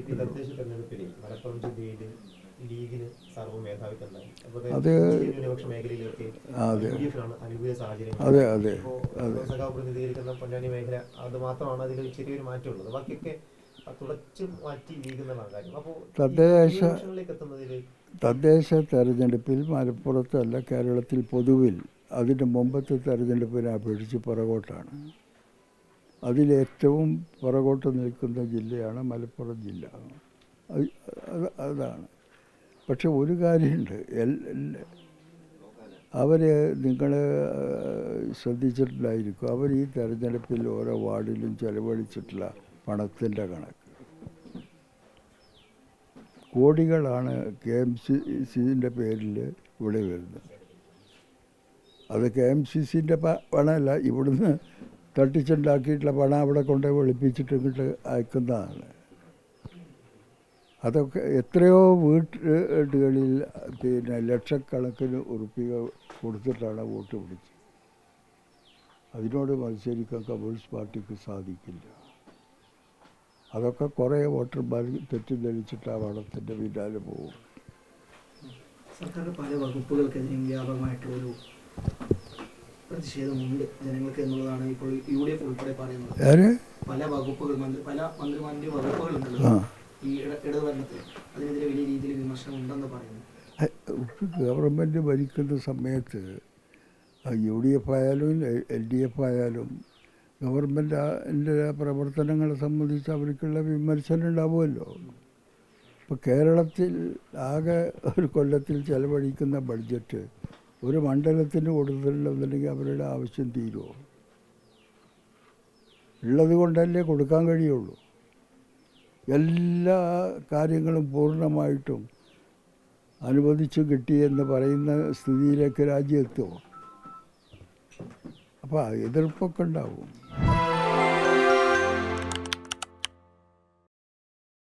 ഈ തദ്ദേശ തെരഞ്ഞെടുപ്പിൽ മലപ്പുറം ജില്ലയിൽ ലീഗിന് സർവ്വ മേധാവിത്വമുണ്ടായി. അത് ന്യൂനപക്ഷ മേഖലയിലൊക്കെ UDF-നാണ് അനുകൂല സാഹചര്യം. സഖാവ് പ്രതിനിധീകരിക്കുന്ന പൊന്നാനി മേഖല അത് മാത്രമാണ് അതിൽ ചെറിയൊരു മാറ്റമുള്ളത്. ബാക്കിയൊക്കെ തുടച്ചു മാറ്റി ലീഗ് എന്നുള്ളതാണ് കാര്യം. അപ്പോൾ തദ്ദേശ തെരഞ്ഞെടുപ്പിൽ മലപ്പുറത്തല്ല കേരളത്തിൽ പൊതുവിൽ അതിൻ്റെ മുമ്പത്തെ തെരഞ്ഞെടുപ്പിനെ അപേക്ഷിച്ച് പുറകോട്ടാണ്. അതിലേറ്റവും പുറകോട്ട് നിൽക്കുന്ന ജില്ലയാണ് മലപ്പുറം ജില്ല. അതാണ്. പക്ഷെ ഒരു കാര്യമുണ്ട്, അവർ നിങ്ങൾ ശ്രദ്ധിച്ചിട്ടുണ്ടായിരിക്കും, അവർ ഈ തെരഞ്ഞെടുപ്പിൽ ഓരോ വാർഡിലും ചെലവഴിച്ചിട്ടുള്ള പണത്തിൻ്റെ കണക്ക് കോടികളാണ് KMCCൻ്റെ പേരിൽ ഇവിടെ വരുന്നത്. അത് KMCCൻ്റെ പണമല്ല, ഇവിടുന്ന് തട്ടിച്ചുണ്ടാക്കിയിട്ടുള്ള പണം അവിടെ കൊണ്ടുപോയി വെളുപ്പിച്ചിട്ട് ഇങ്ങോട്ട് അയക്കുന്നതാണ്. അതൊക്കെ എത്രയോ വീട്ടുകളിൽ ലക്ഷക്കണക്കിന് ഉറുപ്പിക കൊടുത്തിട്ടാണ് വോട്ട് പിടിച്ചത്. അതിനോട് മത്സരിക്കാൻ കമ്മ്യൂണിസ്റ്റ് പാർട്ടിക്ക് സാധിക്കില്ല. അതൊക്കെ കുറേ വോട്ടർമാർ തെറ്റിദ്ധരിച്ചിട്ട് ആ പണത്തിൻ്റെ പിന്നാലെ പോകും. സർക്കാരിൻ്റെ പല വകുപ്പുകൾക്കെതിരെയും വ്യാപകമായിട്ടുള്ളൊരു പ്രതിഷേധമുണ്ട് ജനങ്ങൾക്ക് എന്നുള്ളതാണ് ഇപ്പോൾ UDF ഉൾപ്പെടെ പറയുന്നത്. പല വകുപ്പുകൾ പല മന്ത്രിമാരുടെ വകുപ്പുകളുണ്ടല്ലോ ഈ ഇടതുഭരണത്തിൽ, അതിനെതിരെ വലിയ രീതിയിൽ വിമർശനം ഉണ്ടെന്ന് പറയുന്നു. ഗവൺമെൻറ് ഭരിക്കുന്ന സമയത്ത് UDF ആയാലും LDF ആയാലും ഗവൺമെൻറ്റിൻ്റെ പ്രവർത്തനങ്ങളെ സംബന്ധിച്ച് അവർക്കുള്ള വിമർശനം ഉണ്ടാവുമല്ലോ. ഇപ്പോൾ കേരളത്തിൽ ആകെ ഒരു കൊല്ലത്തിൽ ചെലവഴിക്കുന്ന ബഡ്ജറ്റ് ഒരു മണ്ഡലത്തിന് കൊടുത്തിട്ടുണ്ടെന്നുണ്ടെങ്കിൽ അവരുടെ ആവശ്യം തീരുമോ? ഉള്ളത് കൊണ്ടല്ലേ കൊടുക്കാൻ കഴിയുള്ളൂ. എല്ലാ കാര്യങ്ങളും പൂർണ്ണമായിട്ടും അനുവദിച്ചു കിട്ടിയെന്ന് പറയുന്ന സ്ഥിതിയിലേക്ക് രാജ്യം എത്തുമോ? അപ്പോൾ എതിർപ്പൊക്കെ ഉണ്ടാവും.